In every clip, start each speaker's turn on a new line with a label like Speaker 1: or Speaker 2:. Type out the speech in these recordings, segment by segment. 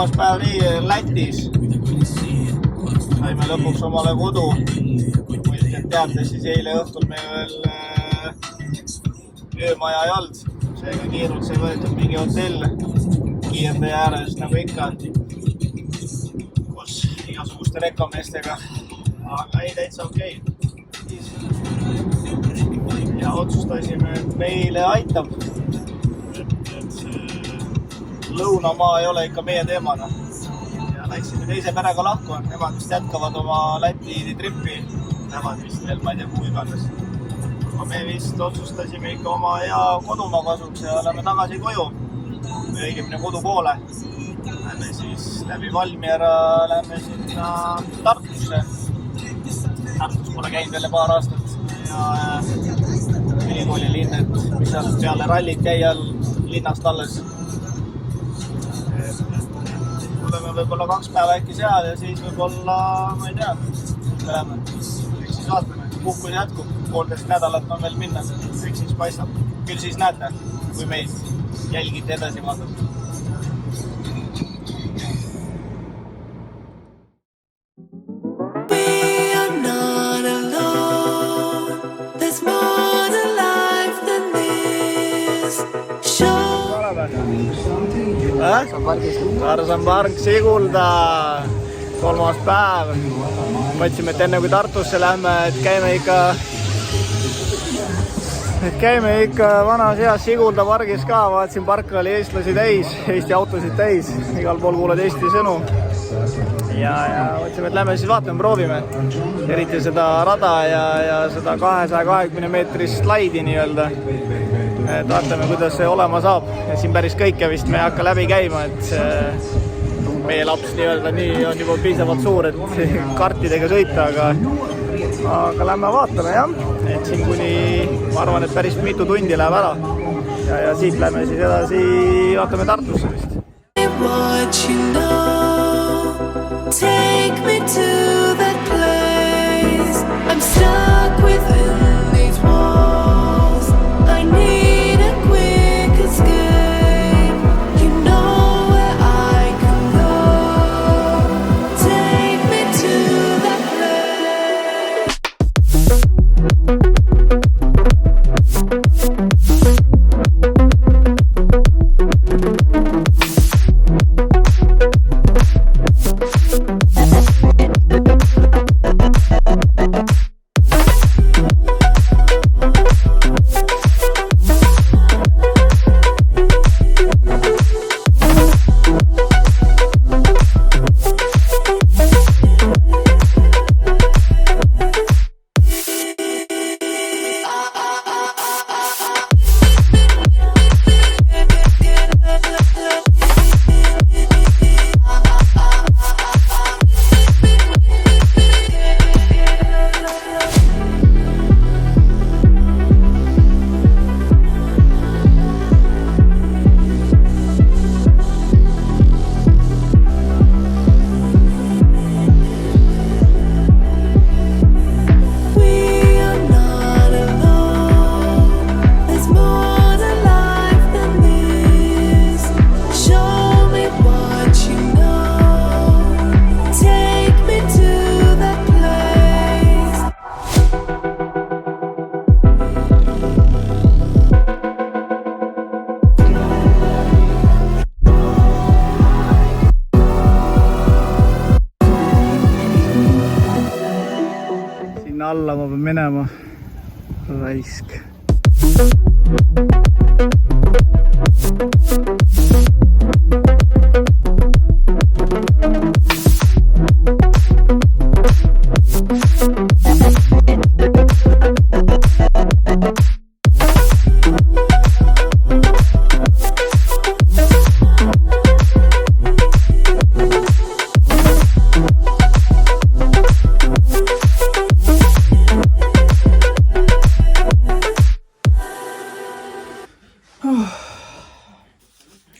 Speaker 1: kolmas päev Lätis. Saime lõpuks omale kodu. Võistjad teate, siis eile õhtul me veel öömaja ei olnud. Seega kiirult sai võetud mingi hotell kiirtee ääres nagu ikka. Kus igasuguste rekkameestega. Aga ei, täitsa okei. Ja otsustasime, et meile aitab. Et lõunamaa ei ole ikka meie teemana. Ja läksime teise perega lahku. Nemad vist jätkavad oma Läti trippi. Nemad vist veel, ma ei tea, kuhu iganes. Aga me vist otsustasime ikka oma hea kodumaa kasuks ja lähme tagasi koju. Õigemini kodu poole. Lähme siis läbi Valmiera, lähme sinna Tartusse. Tartus pole käinud jälle paar aastat. Ja ülikooli linn, et mis seal peale rallit jäi linnast alles. Tuleme võib-olla 2 päeva äkki seal ja siis võib-olla, ma ei tea, läheme. Eks siis vaatame, puhkus jätkub. 1,5 nädalat on veel minna, eks siis paistab. Küll siis näete, kui meid jälgite edasi vaadata. Karsanpark, Sigulda, 3. päev. Mõtlesime, et enne kui Tartusse lähme, et käime ikka vanas heas Sigulda pargis ka. Vaatasin, park oli eestlasi täis, Eesti autosid täis. Igal pool kuuled Eesti sõnu. Ja mõtlesime, et lähme siis vaatame, proovime. Eriti seda rada ja seda 220 meetrist slaidi nii-öelda. Et vaatame, kuidas see olema saab. Ja siin päris kõike vist me ei hakka läbi käima, et meie laps nii-öelda on juba piisavalt suur, et kartidega sõita, aga lähme vaatame, jah. Et siin kuni, ma arvan, et päris mitu tundi läheb ära. Ja siit lähme siis edasi, vaatame Tartusse vist. Take me to that place. I'm stuck within these walls. I need a quick escape. You know where I can go. Take me to that alla ma pean minema. Raisk.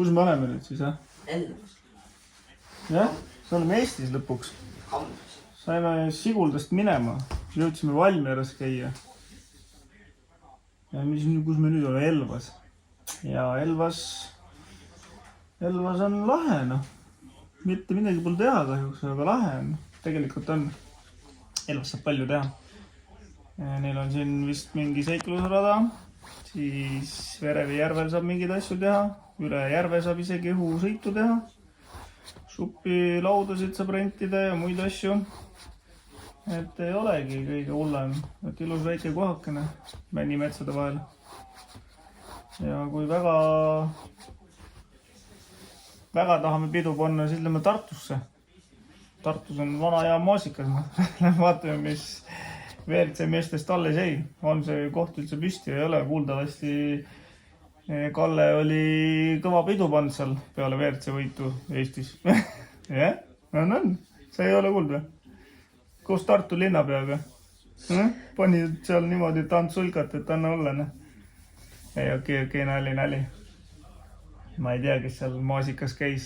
Speaker 1: Kus me oleme nüüd siis, jah?
Speaker 2: Elvas.
Speaker 1: Jah, me oleme Eestis lõpuks. Saime Siguldast minema, jõudsime Valmieras käia. Ja kus me nüüd oleme? Elvas. Ja Elvas on lahe, noh. mitte midagi pole teha kahjuks, aga lahe on. Tegelikult on. Elvas saab palju teha. Neil on siin vist mingi seiklusrada, siis Verevi järvel saab mingeid asju teha, üle järve saab isegi õhusõitu teha. Suppi laudasid saab rentida ja muid asju. Et ei olegi kõige hullem, et ilus väike kohakene männimetsade vahel. Ja kui väga tahame pidu panna, siis lähme Tartusse. Tartus on vana ja moosikas. Vaatame, mis WRC meestest alles jäi. On see koht üldse püsti ei ole. Kuuldavasti Kalle oli kõva pidu pannud seal peale WRC võitu Eestis. Jah, on. See ei ole kuuld või? Koos Tartu linnapeaga. Pani seal niimoodi tantsulkat, et anna olla. Ei, okei, nali. Ma ei tea, kes seal maasikas käis.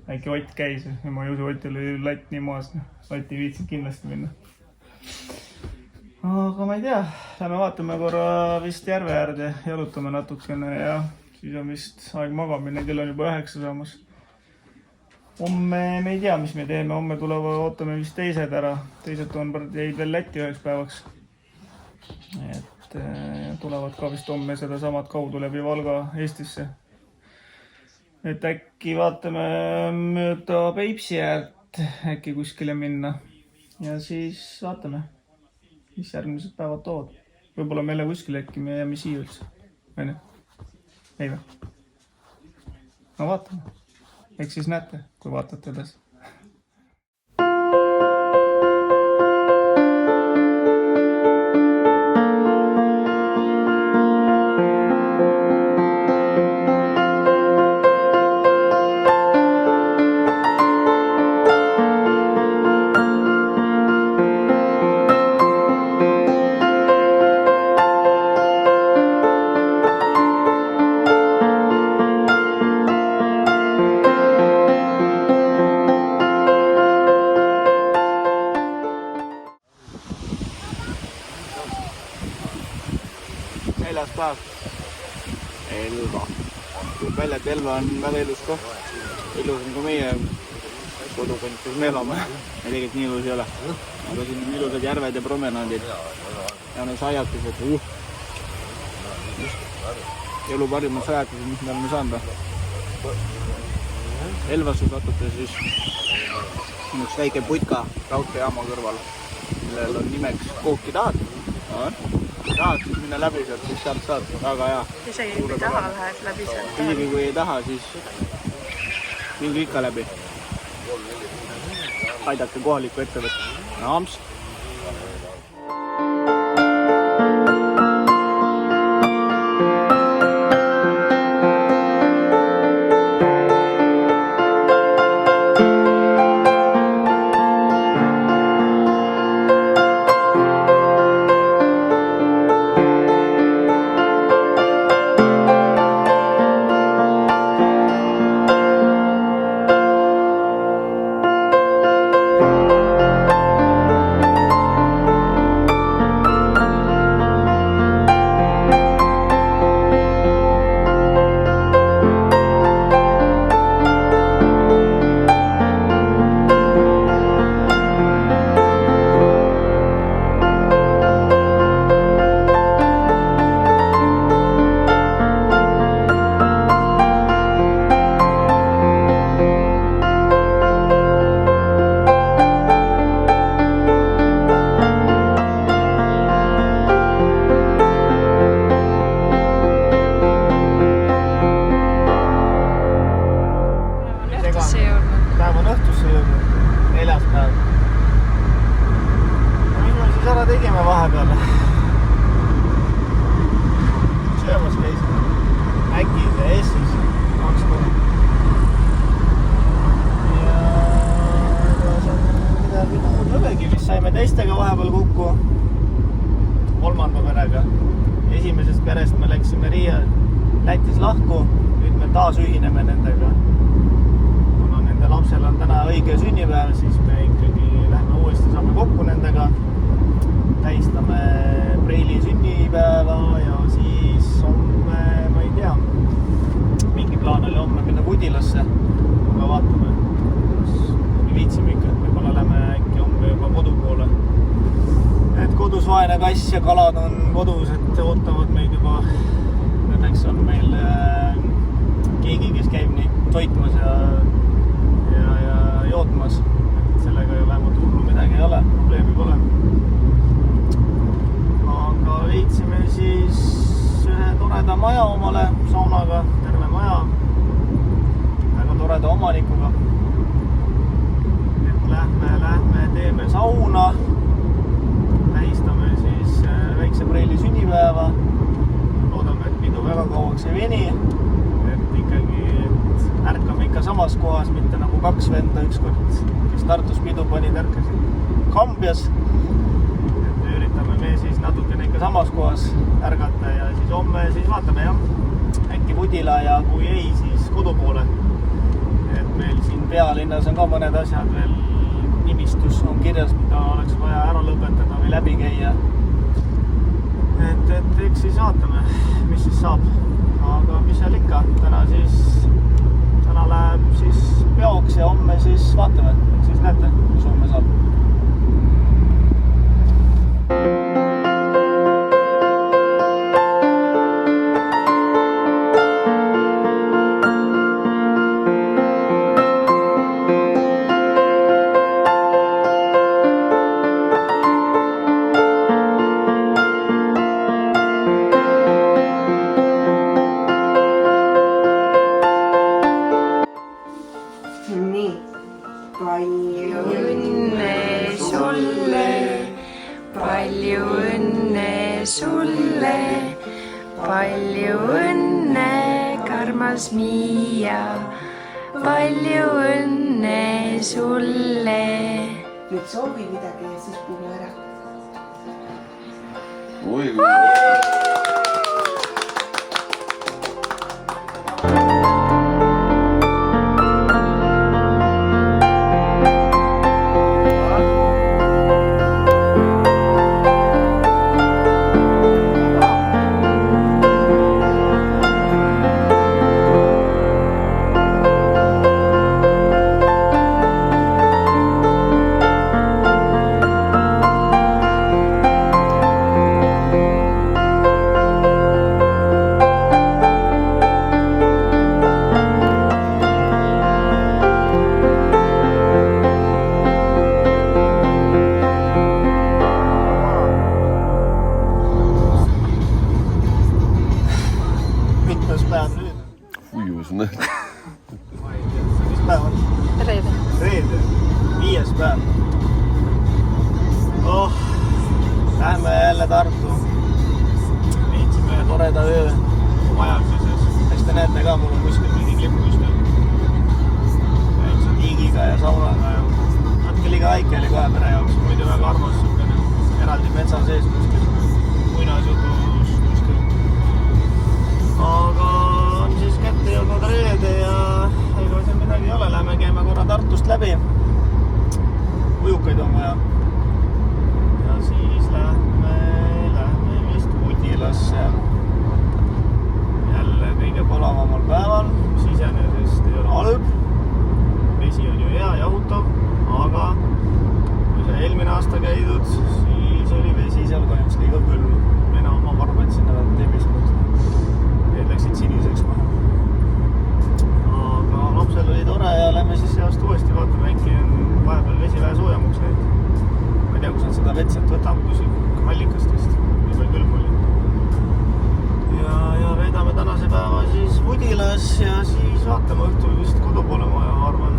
Speaker 1: Äkki Ott käis. Ma ei usu, Ott oli latt nii maas. Ott ei viitsid kindlasti minna. Aga ma ei tea. Lähme vaatame korra vist järve äärde. Jalutame natukene ja siis on vist aeg magamine. Kell on juba 9 saamas. Homme me ei tea, mis me teeme. Homme ootame vist teised ära. Teised jäid veel Lätti 1 päevaks. Et tulevad ka vist homme seda samad kaudu läbi Valga Eestisse. Et äkki vaatame mööda Peipsi äärt, äkki kuskile minna. Ja siis vaatame, mis järgmised päevad toovad. Võib-olla meile kuskile äkki me jääme siia üldse. Ei või? No vaatame. Eks siis näete, kui vaatate edasi. Neljas päev. Elva. Tuleb välja, et Elva on väga ilus koht. Ilus on ka meie kodukond, kus me elame. Ja tegelikult nii ilus ei ole. Aga siin on ilusad järved ja promenaadid. Ja on sajatused. Elu parimad sajatused, mis me oleme saanud. Elvasse satute siis üks väike putka raudteejaama kõrval, millel on nimeks Kooki tahad. Tahad siis minna läbi sealt, siis sealt saad. Väga hea.
Speaker 2: Isegi kui taha lähed läbi sealt.
Speaker 1: Isegi kui ei taha, siis mingi ikka läbi. Aidake kohaliku ettevõtte. Naams. Päev on õhtusse jõudnud, 4. päev. Mis me siis ära tegime vahepeal? Söömas käisime. Äkis ja Essis 2 korda. Ja see on midagi muud lõbegi, mis saime teistega vahepeal kokku 3. perega. Esimesest perest me läksime Lätis lahku, nüüd me taas ühineme nendega. Lapsel on täna õige sünnipäev, siis me ikkagi lähme uuesti saame kokku nendega. Tähistame Preili sünnipäeva ja siis homme, ma ei tea, mingi plaan oli homme minna Pudilasse. Aga vaatame, kass ja kalad on kodus, et ootavad meid juba. Õnneks on meil keegi, kes käib neid toitmas ja jootmas. Sellega ju vähemalt hullu midagi ei ole, probleemi pole. Aga leidsime siis ühe toreda maja omale saunaga, terve maja, väga toreda omanikuga. Et lähme, teeme sauna, tähistame siis väikse Preili sünnipäeva. Loodame, et pidu väga kauaks ei veni, et ikkagi ärkame ikka samas kohas, mitte nagu kaks venda ükskord, kes Tartus pidu pani, ärkasid Kambjas. Et üritame me siis natukene ikka samas kohas ärgata ja siis homme siis vaatame jah, äkki Pudila ja kui ei, siis kodu poole. Et meil siin pealinnas on ka mõned asjad veel, nimistus on kirjas, mida oleks vaja ära lõpetada või läbi käia. Et eks siis vaatame, mis siis saab. Aga mis seal ikka, täna läheb siis peoks ja homme siis vaatame, siis näete, mis homme saab.
Speaker 2: Palju õnne, karmas Miia, palju õnne sulle.
Speaker 3: Nüüd soovi midagi ja siis puhu ära.
Speaker 4: Oi,
Speaker 1: Mis päev on?
Speaker 2: Reede.
Speaker 1: Reede, 5. päev. Lähme jälle Tartu. Viitsime toreda öö majakuses. Eks te näete ka, mul on kuskil mingi klipp kuskil. Väikse tiigiga ja saunaga ja natuke liiga väike oli kahe pere jaoks. Muidu väga armas suhkene. Eraldi metsa sees kuskil. Muinasjutus kuskil. Aga on siis kätte jõudnud reede ja ega siin midagi ei ole. Lähme käime korra Tartust läbi. Ujukaid on vaja. Ja siis lähme vist Pudilasse. Jälle kõige palavamal päeval, mis iseenesest ei ole halb. Vesi on ju hea, jahutav, aga kui sa eelmine aasta käidud, siis oli vesi seal kahjuks liiga külm. Mina oma varbad sinna teemisnud. Need läksid siniseks maha. Aga lapsel oli tore ja lähme siis seast uuesti vaatame, äkki on vahepeal vesi vähe soojamuks läinud. Ma ei tea, kus nad seda vetset võtab, kuskil allikastest, nii palju külm oli. Ja veedame tänase päeva siis Pudilas ja siis vaatame õhtul vist kodu poole maja, arvan.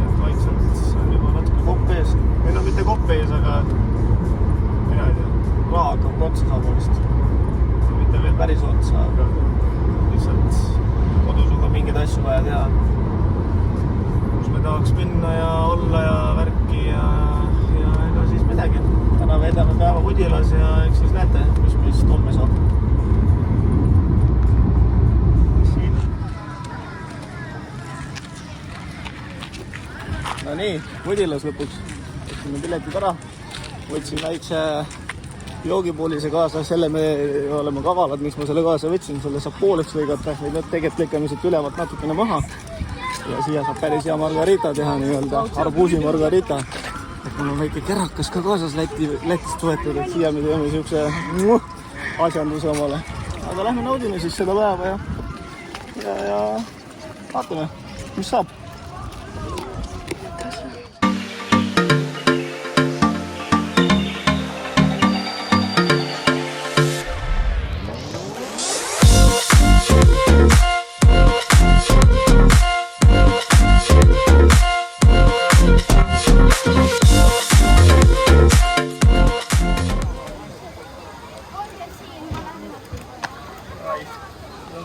Speaker 1: Et vaikselt on juba natuke kopp ees. Või no mitte kopp ees, aga mina ei tea, raha hakkab otsa saama vist. Mitte veel päris otsa, aga lihtsalt kodus on ka mingeid asju vaja teha. Kus me tahaks minna ja olla ja värki ja ega siis midagi. Täna veedame päeva Pudilas ja eks siis näete, mis homme saab. No nii, Pudilas lõpuks. Võtsime piletid ära. Võtsin väikse joogipoolise kaasa. Selle me oleme kavalad, miks ma selle kaasa võtsin. Selle saab pooleks lõigata. Või need tegelikult lõikame siit ülevalt natukene maha. Ja siia saab päris hea margarita teha, nii-öelda arbuusi margarita. mul on väike kärakas ka kaasas Lätist võetud, et siia me teeme siukse asjanduse omale. Aga lähme naudime siis seda päeva ja vaatame, mis saab.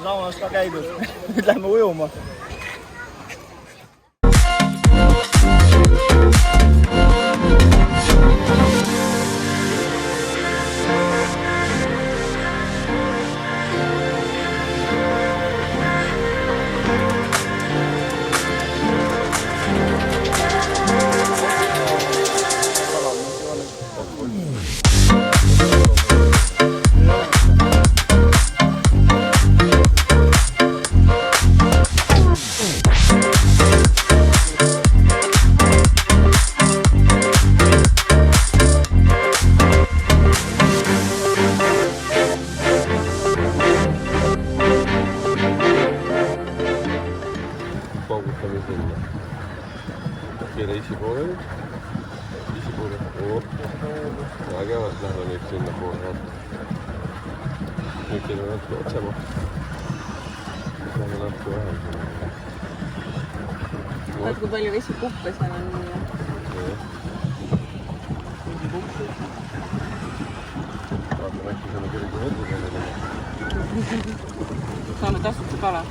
Speaker 1: Saunas ka käidud. Nüüd lähme ujuma.
Speaker 4: Isipoole. Ägevalt lähme nüüd sinna poole. Nüüd teeme natuke otsema. Lähme natuke vähem sinna.
Speaker 5: Vaat kui palju vesikuppe seal on.
Speaker 4: Vaatame äkki selle kirjugi võrdlusele.
Speaker 5: Saame tasuta kala.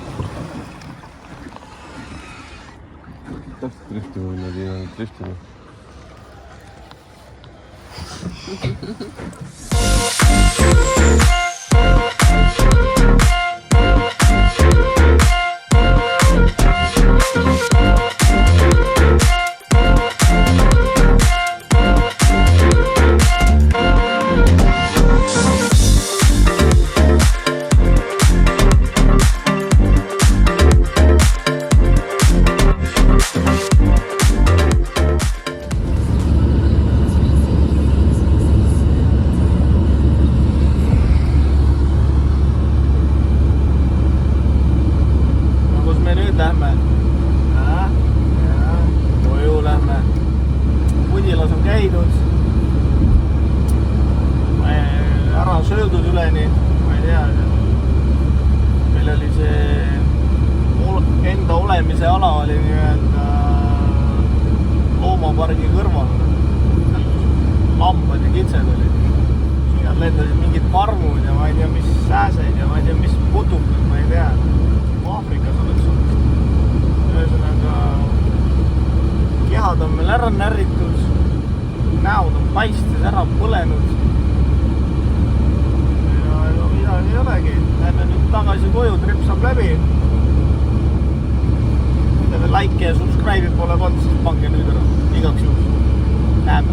Speaker 4: Tahtsid driftima minna, Tiina nüüd driftima.
Speaker 1: Söödud üleni, ma ei tea, meil oli see enda olemise ala oli loomapargi kõrval. Lambad ja kitsed olid. Seal lendasid mingid parmud ja ma ei tea, mis sääseid ja ma ei tea, mis putukad, ma ei tea. Aafrikas oleks olnud. Ühesõnaga, kehad on meil ära närritud, näod on paistes ära põlenud. Ei olegi. Lähme nüüd tagasi koju, trip saab läbi. Kui te veel like ja subscribe'i pole pannud, siis pange nüüd ära. Igaks juhul. Näeme.